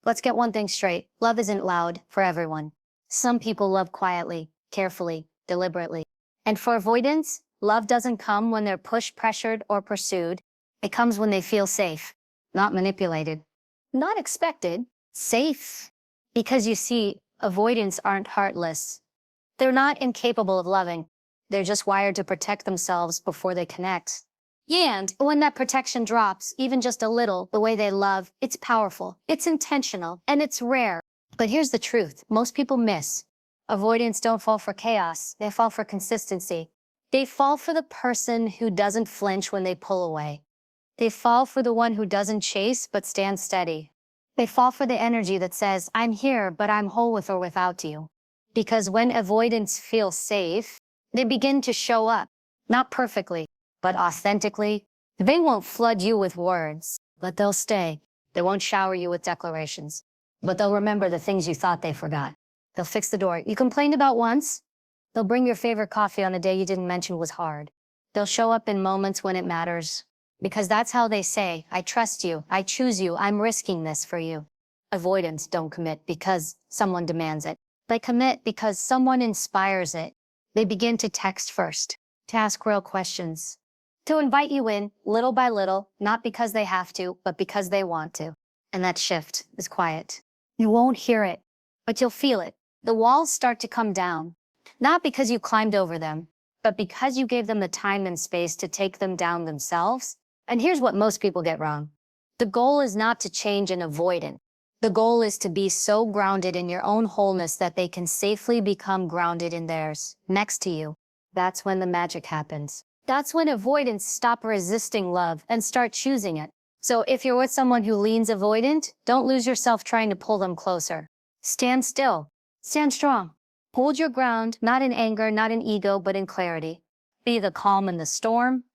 Let's get one thing straight. Love isn't loud for everyone. Some people love quietly, carefully, deliberately. And for avoidance, love doesn't come when they're pushed, pressured, or pursued. It comes when they feel safe, not manipulated, not expected, safe. Because you see, avoidants aren't heartless. They're not incapable of loving. They're just wired to protect themselves before they connect. And when that protection drops, even just a little, the way they love, it's powerful, it's intentional, and it's rare. But here's the truth most people miss. Avoidants don't fall for chaos, they fall for consistency. They fall for the person who doesn't flinch when they pull away. They fall for the one who doesn't chase but stands steady. They fall for the energy that says, I'm here, but I'm whole with or without you. Because when avoidants feel safe, they begin to show up, not perfectly, but authentically. They won't flood you with words, but they'll stay. They won't shower you with declarations, but they'll remember the things you thought they forgot. They'll fix the door you complained about once. They'll bring your favorite coffee on a day you didn't mention was hard. They'll show up in moments when it matters, because that's how they say, I trust you, I choose you, I'm risking this for you. Avoidants don't commit because someone demands it. They commit because someone inspires it. They begin to text first, to ask real questions, to invite you in little by little, not because they have to, but because they want to. And that shift is quiet. You won't hear it, but you'll feel it. The walls start to come down, not because you climbed over them, but because you gave them the time and space to take them down themselves. And here's what most people get wrong. The goal is not to change an avoidant. The goal is to be so grounded in your own wholeness that they can safely become grounded in theirs, next to you. That's when the magic happens. That's when avoidants stop resisting love and start choosing it. So if you're with someone who leans avoidant, don't lose yourself trying to pull them closer. Stand still. Stand strong. Hold your ground, not in anger, not in ego, but in clarity. Be the calm in the storm.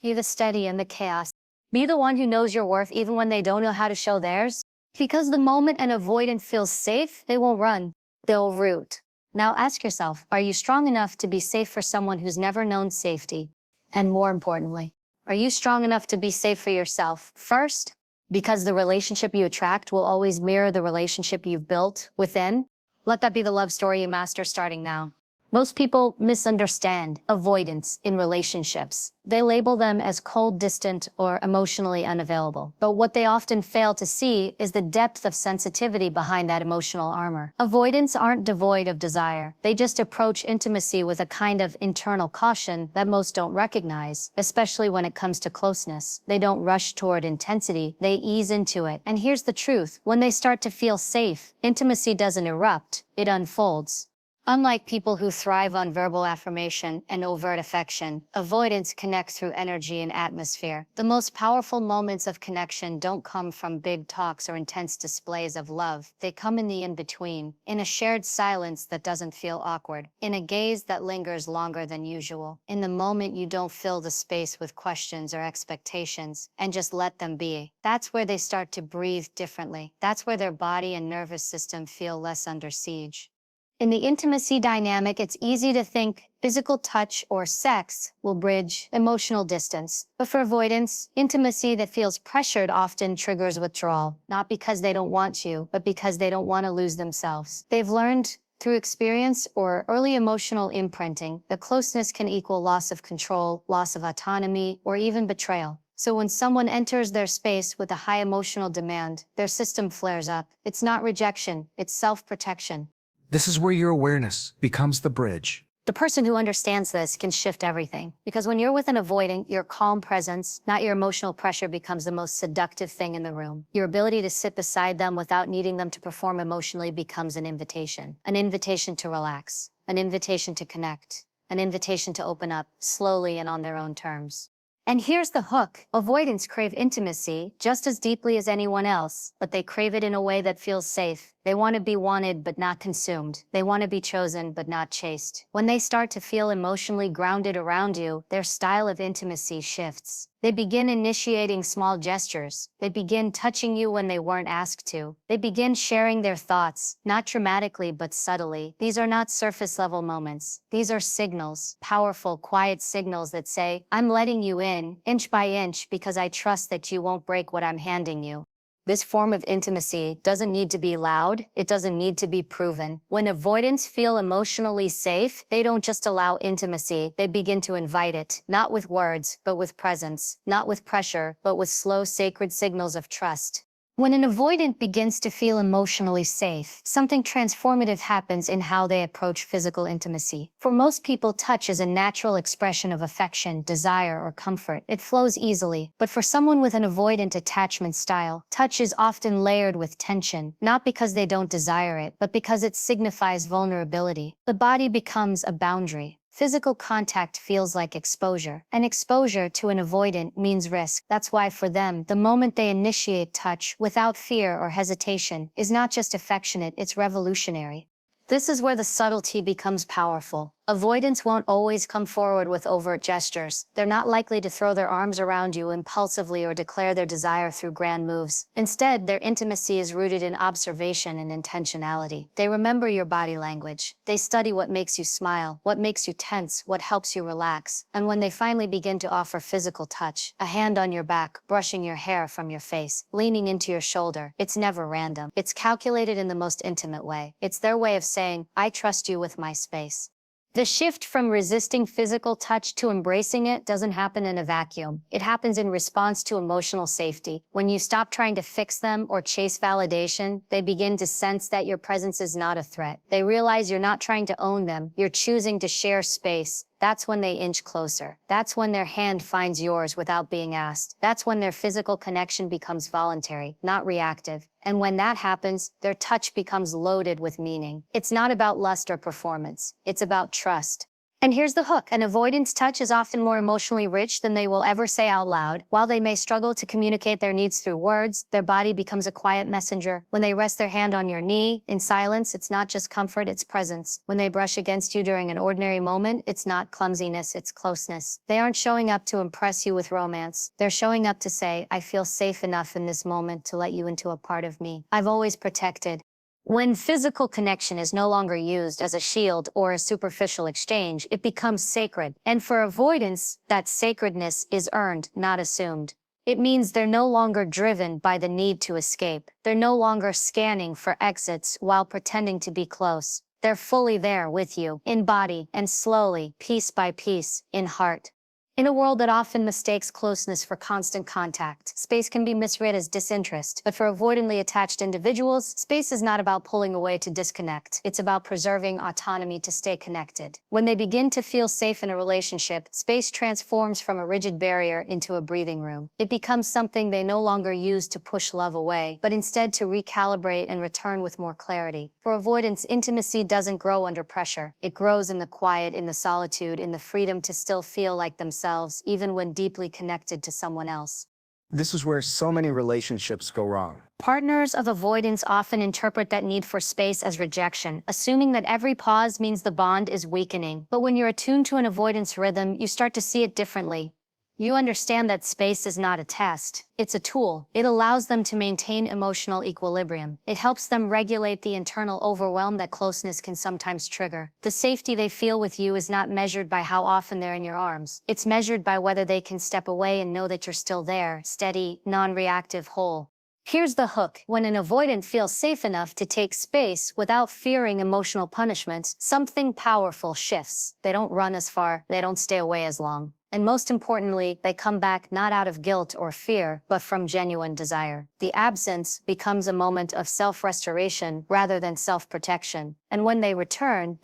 Be the steady in the chaos. Be the one who knows your worth even when they don't know how to show theirs. Because the moment an avoidant feels safe, they won't run. They'll root. Now ask yourself, are you strong enough to be safe for someone who's never known safety? And more importantly, are you strong enough to be safe for yourself first? Because the relationship you attract will always mirror the relationship you've built within. Let that be the love story you master starting now. Most people misunderstand avoidance in relationships. They label them as cold, distant, or emotionally unavailable. But what they often fail to see is the depth of sensitivity behind that emotional armor. Avoidants aren't devoid of desire. They just approach intimacy with a kind of internal caution that most don't recognize, especially when it comes to closeness. They don't rush toward intensity, they ease into it. And here's the truth, when they start to feel safe, intimacy doesn't erupt, it unfolds. Unlike people who thrive on verbal affirmation and overt affection, avoidants connect through energy and atmosphere. The most powerful moments of connection don't come from big talks or intense displays of love. They come in the in-between, in a shared silence that doesn't feel awkward, in a gaze that lingers longer than usual, in the moment you don't fill the space with questions or expectations, and just let them be. That's where they start to breathe differently. That's where their body and nervous system feel less under siege. In the intimacy dynamic, it's easy to think physical touch or sex will bridge emotional distance. But for avoidants, intimacy that feels pressured often triggers withdrawal, not because they don't want you, but because they don't want to lose themselves. They've learned through experience or early emotional imprinting that closeness can equal loss of control, loss of autonomy, or even betrayal. So when someone enters their space with a high emotional demand, their system flares up. It's not rejection, it's self-protection. This is where your awareness becomes the bridge. The person who understands this can shift everything. Because when you're with an avoidant, your calm presence, not your emotional pressure, becomes the most seductive thing in the room. Your ability to sit beside them without needing them to perform emotionally becomes an invitation to relax, an invitation to connect, an invitation to open up slowly and on their own terms. And here's the hook. Avoidants crave intimacy just as deeply as anyone else, but they crave it in a way that feels safe. They want to be wanted but not consumed. They want to be chosen but not chased. When they start to feel emotionally grounded around you, their style of intimacy shifts. They begin initiating small gestures. They begin touching you when they weren't asked to. They begin sharing their thoughts, not dramatically but subtly. These are not surface-level moments. These are signals, powerful, quiet signals that say, I'm letting you in, inch by inch, because I trust that you won't break what I'm handing you. This form of intimacy doesn't need to be loud, it doesn't need to be proven. When avoidants feel emotionally safe, they don't just allow intimacy, they begin to invite it, not with words, but with presence, not with pressure, but with slow, sacred signals of trust. When an avoidant begins to feel emotionally safe, something transformative happens in how they approach physical intimacy. For most people, touch is a natural expression of affection, desire, or comfort. It flows easily. But for someone with an avoidant attachment style, touch is often layered with tension, not because they don't desire it, but because it signifies vulnerability. The body becomes a boundary. Physical contact feels like exposure, and exposure to an avoidant means risk. That's why for them, the moment they initiate touch, without fear or hesitation, is not just affectionate, it's revolutionary. This is where the subtlety becomes powerful. Avoidants won't always come forward with overt gestures. They're not likely to throw their arms around you impulsively or declare their desire through grand moves. Instead, their intimacy is rooted in observation and intentionality. They remember your body language. They study what makes you smile, what makes you tense, what helps you relax. And when they finally begin to offer physical touch, a hand on your back, brushing your hair from your face, leaning into your shoulder, it's never random. It's calculated in the most intimate way. It's their way of saying, I trust you with my space. The shift from resisting physical touch to embracing it doesn't happen in a vacuum. It happens in response to emotional safety. When you stop trying to fix them or chase validation, they begin to sense that your presence is not a threat. They realize you're not trying to own them, you're choosing to share space. That's when they inch closer. That's when their hand finds yours without being asked. That's when their physical connection becomes voluntary, not reactive. And when that happens, their touch becomes loaded with meaning. It's not about lust or performance. It's about trust. And here's the hook. An avoidance touch is often more emotionally rich than they will ever say out loud. While they may struggle to communicate their needs through words, their body becomes a quiet messenger. When they rest their hand on your knee, in silence, it's not just comfort, it's presence. When they brush against you during an ordinary moment, it's not clumsiness, it's closeness. They aren't showing up to impress you with romance. They're showing up to say, I feel safe enough in this moment to let you into a part of me I've always protected. When physical connection is no longer used as a shield or a superficial exchange, it becomes sacred. And for avoidance, that sacredness is earned, not assumed. It means they're no longer driven by the need to escape. They're no longer scanning for exits while pretending to be close. They're fully there with you, in body, and slowly, piece by piece, in heart. In a world that often mistakes closeness for constant contact, space can be misread as disinterest. But for avoidantly attached individuals, space is not about pulling away to disconnect. It's about preserving autonomy to stay connected. When they begin to feel safe in a relationship, space transforms from a rigid barrier into a breathing room. It becomes something they no longer use to push love away, but instead to recalibrate and return with more clarity. For avoidance, intimacy doesn't grow under pressure. It grows in the quiet, in the solitude, in the freedom to still feel like themselves, even when deeply connected to someone else. This is where so many relationships go wrong. Partners of avoidance often interpret that need for space as rejection, assuming that every pause means the bond is weakening. But when you're attuned to an avoidance rhythm, you start to see it differently. You understand that space is not a test, it's a tool. It allows them to maintain emotional equilibrium. It helps them regulate the internal overwhelm that closeness can sometimes trigger. The safety they feel with you is not measured by how often they're in your arms. It's measured by whether they can step away and know that you're still there, steady, non-reactive, whole. Here's the hook. When an avoidant feels safe enough to take space without fearing emotional punishment, something powerful shifts. They don't run as far, they don't stay away as long. And most importantly, they come back not out of guilt or fear, but from genuine desire. The absence becomes a moment of self-restoration rather than self-protection. And when they return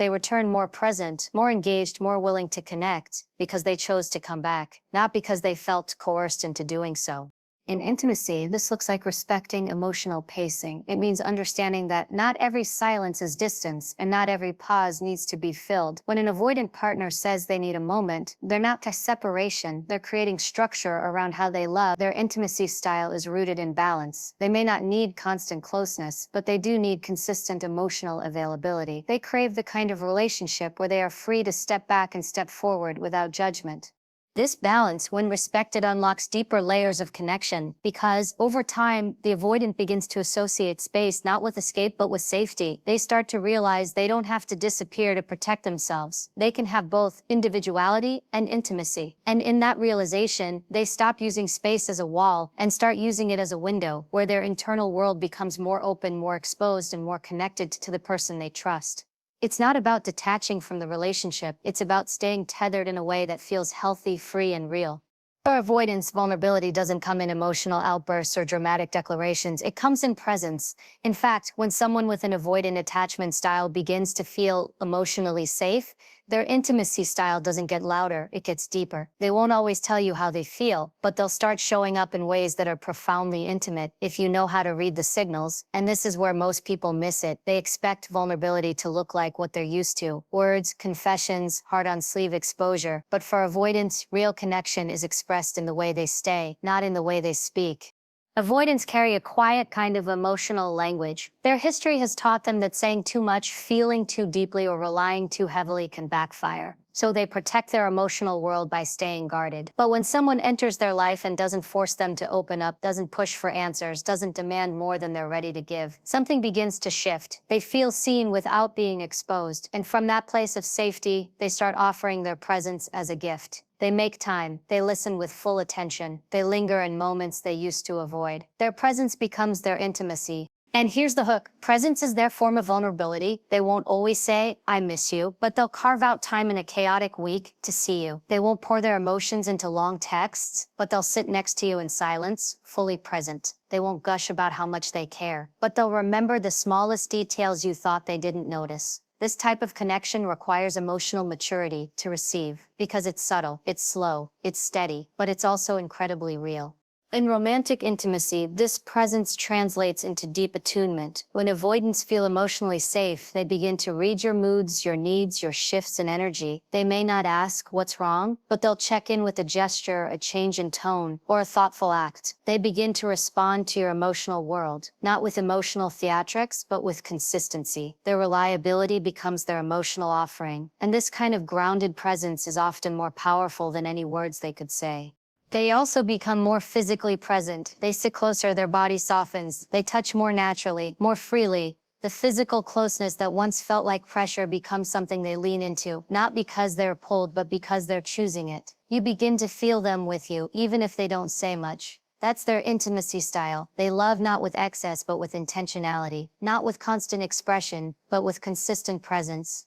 more present, more engaged, more willing to connect, because they chose to come back, not because they felt coerced into doing so. In intimacy, this looks like respecting emotional pacing. It means understanding that not every silence is distance, and not every pause needs to be filled. When an avoidant partner says they need a moment, they're not to separation, they're creating structure around how they love. Their intimacy style is rooted in balance. They may not need constant closeness, but they do need consistent emotional availability. They crave the kind of relationship where they are free to step back and step forward without judgment. This balance, when respected, unlocks deeper layers of connection because, over time, the avoidant begins to associate space not with escape but with safety. They start to realize they don't have to disappear to protect themselves. They can have both individuality and intimacy. And in that realization, they stop using space as a wall and start using it as a window, where their internal world becomes more open, more exposed, and more connected to the person they trust. It's not about detaching from the relationship, it's about staying tethered in a way that feels healthy, free, and real. For avoidance, vulnerability doesn't come in emotional outbursts or dramatic declarations, it comes in presence. In fact, when someone with an avoidant attachment style begins to feel emotionally safe, their intimacy style doesn't get louder, it gets deeper. They won't always tell you how they feel, but they'll start showing up in ways that are profoundly intimate if you know how to read the signals. And this is where most people miss it. They expect vulnerability to look like what they're used to: words, confessions, heart-on-sleeve exposure. But for avoidance, real connection is expressed in the way they stay, not in the way they speak. Avoidants carry a quiet kind of emotional language. Their history has taught them that saying too much, feeling too deeply, or relying too heavily can backfire. So they protect their emotional world by staying guarded. But when someone enters their life and doesn't force them to open up, doesn't push for answers, doesn't demand more than they're ready to give, something begins to shift. They feel seen without being exposed. And from that place of safety, they start offering their presence as a gift. They make time, they listen with full attention, they linger in moments they used to avoid. Their presence becomes their intimacy. And here's the hook: presence is their form of vulnerability. They won't always say, "I miss you," but they'll carve out time in a chaotic week to see you. They won't pour their emotions into long texts, but they'll sit next to you in silence, fully present. They won't gush about how much they care, but they'll remember the smallest details you thought they didn't notice. This type of connection requires emotional maturity to receive, because it's subtle, it's slow, it's steady, but it's also incredibly real. In romantic intimacy, this presence translates into deep attunement. When avoidants feel emotionally safe, they begin to read your moods, your needs, your shifts in energy. They may not ask what's wrong, but they'll check in with a gesture, a change in tone, or a thoughtful act. They begin to respond to your emotional world, not with emotional theatrics, but with consistency. Their reliability becomes their emotional offering, and this kind of grounded presence is often more powerful than any words they could say. They also become more physically present. They sit closer, their body softens. They touch more naturally, more freely. The physical closeness that once felt like pressure becomes something they lean into, not because they're pulled, but because they're choosing it. You begin to feel them with you, even if they don't say much. That's their intimacy style. They love not with excess, but with intentionality. Not with constant expression, but with consistent presence.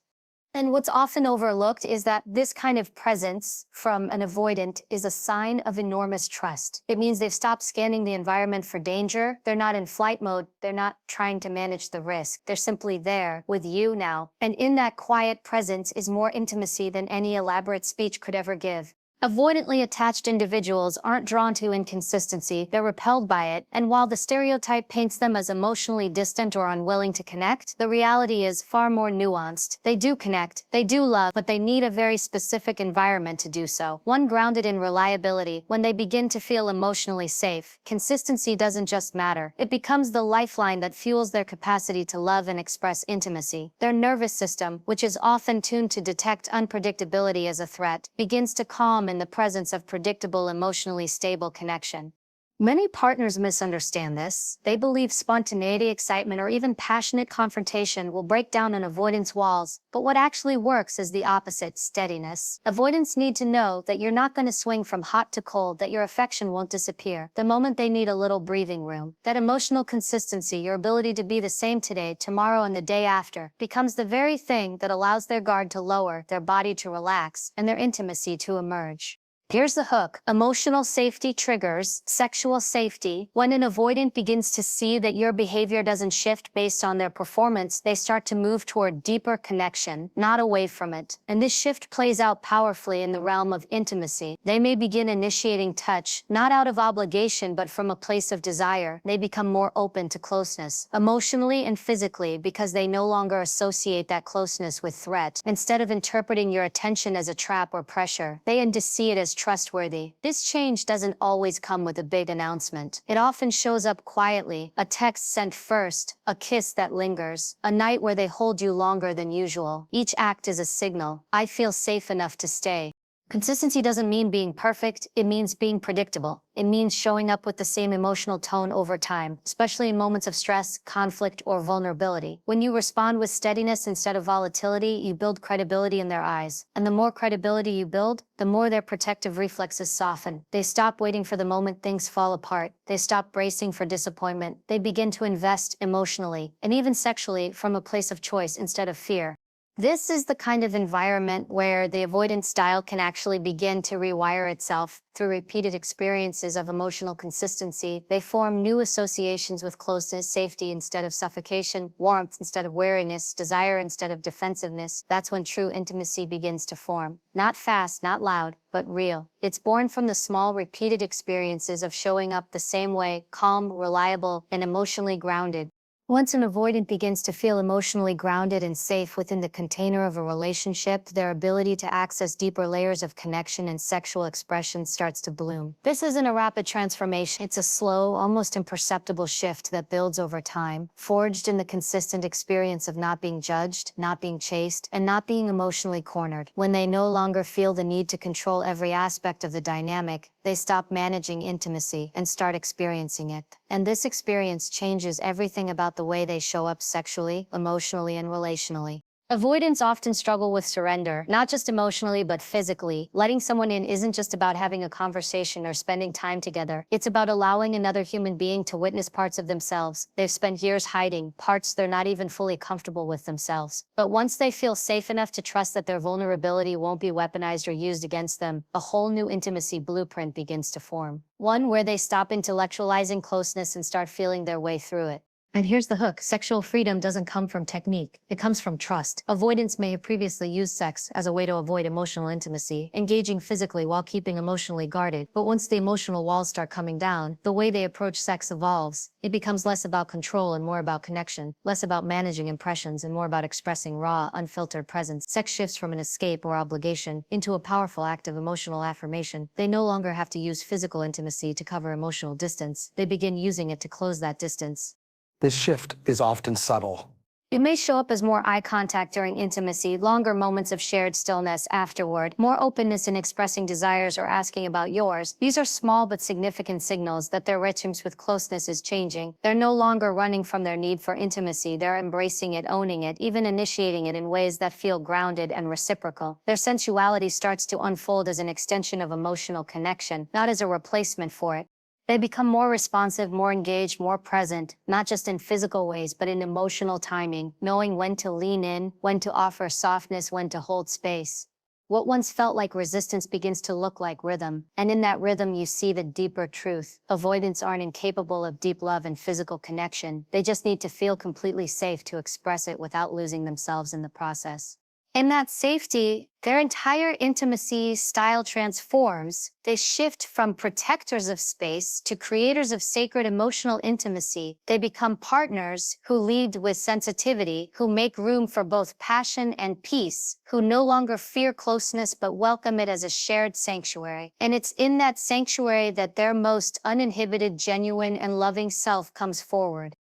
And what's often overlooked is that this kind of presence from an avoidant is a sign of enormous trust. It means they've stopped scanning the environment for danger. They're not in flight mode. They're not trying to manage the risk. They're simply there with you now. And in that quiet presence is more intimacy than any elaborate speech could ever give. Avoidantly attached individuals aren't drawn to inconsistency, they're repelled by it, and while the stereotype paints them as emotionally distant or unwilling to connect, the reality is far more nuanced. They do connect, they do love, but they need a very specific environment to do so, one grounded in reliability. When they begin to feel emotionally safe, consistency doesn't just matter, it becomes the lifeline that fuels their capacity to love and express intimacy. Their nervous system, which is often tuned to detect unpredictability as a threat, begins to calm in the presence of predictable, emotionally stable connection. Many partners misunderstand this. They believe spontaneity, excitement, or even passionate confrontation will break down an avoidance walls, but what actually works is the opposite: steadiness. Avoidants need to know that you're not going to swing from hot to cold, that your affection won't disappear the moment they need a little breathing room. That emotional consistency, your ability to be the same today, tomorrow, and the day after, becomes the very thing that allows their guard to lower, their body to relax, and their intimacy to emerge. Here's the hook: emotional safety triggers sexual safety. When an avoidant begins to see that your behavior doesn't shift based on their performance, they start to move toward deeper connection, not away from it. And this shift plays out powerfully in the realm of intimacy. They may begin initiating touch, not out of obligation, but from a place of desire. They become more open to closeness, emotionally and physically, because they no longer associate that closeness with threat. Instead of interpreting your attention as a trap or pressure, they begin to see it as trustworthy. This change doesn't always come with a big announcement. It often shows up quietly: a text sent first, a kiss that lingers, a night where they hold you longer than usual. Each act is a signal: I feel safe enough to stay. Consistency doesn't mean being perfect, it means being predictable. It means showing up with the same emotional tone over time, especially in moments of stress, conflict, or vulnerability. When you respond with steadiness instead of volatility, you build credibility in their eyes. And the more credibility you build, the more their protective reflexes soften. They stop waiting for the moment things fall apart. They stop bracing for disappointment. They begin to invest emotionally, and even sexually, from a place of choice instead of fear. This is the kind of environment where the avoidant style can actually begin to rewire itself through repeated experiences of emotional consistency. They form new associations with closeness, safety instead of suffocation, warmth instead of weariness, desire instead of defensiveness. That's when true intimacy begins to form. Not fast, not loud, but real. It's born from the small, repeated experiences of showing up the same way, calm, reliable, and emotionally grounded. Once an avoidant begins to feel emotionally grounded and safe within the container of a relationship, their ability to access deeper layers of connection and sexual expression starts to bloom. This isn't a rapid transformation, it's a slow, almost imperceptible shift that builds over time, forged in the consistent experience of not being judged, not being chased, and not being emotionally cornered. When they no longer feel the need to control every aspect of the dynamic, they stop managing intimacy and start experiencing it. And this experience changes everything about the way they show up sexually, emotionally, and relationally. Avoidants often struggle with surrender, not just emotionally but physically. Letting someone in isn't just about having a conversation or spending time together. It's about allowing another human being to witness parts of themselves they've spent years hiding, parts they're not even fully comfortable with themselves. But once they feel safe enough to trust that their vulnerability won't be weaponized or used against them, a whole new intimacy blueprint begins to form. One where they stop intellectualizing closeness and start feeling their way through it. And here's the hook. Sexual freedom doesn't come from technique. It comes from trust. Avoidants may have previously used sex as a way to avoid emotional intimacy, engaging physically while keeping emotionally guarded. But once the emotional walls start coming down, the way they approach sex evolves. It becomes less about control and more about connection, less about managing impressions and more about expressing raw, unfiltered presence. Sex shifts from an escape or obligation into a powerful act of emotional affirmation. They no longer have to use physical intimacy to cover emotional distance. They begin using it to close that distance. This shift is often subtle. It may show up as more eye contact during intimacy, longer moments of shared stillness afterward, more openness in expressing desires or asking about yours. These are small but significant signals that their rhythms with closeness is changing. They're no longer running from their need for intimacy, they're embracing it, owning it, even initiating it in ways that feel grounded and reciprocal. Their sensuality starts to unfold as an extension of emotional connection, not as a replacement for it. They become more responsive, more engaged, more present, not just in physical ways, but in emotional timing, knowing when to lean in, when to offer softness, when to hold space. What once felt like resistance begins to look like rhythm, and in that rhythm you see the deeper truth. Avoidants aren't incapable of deep love and physical connection. They just need to feel completely safe to express it without losing themselves in the process. In that safety, their entire intimacy style transforms. They shift from protectors of space to creators of sacred emotional intimacy. They become partners who lead with sensitivity, who make room for both passion and peace, who no longer fear closeness but welcome it as a shared sanctuary. And it's in that sanctuary that their most uninhibited, genuine, and loving self comes forward.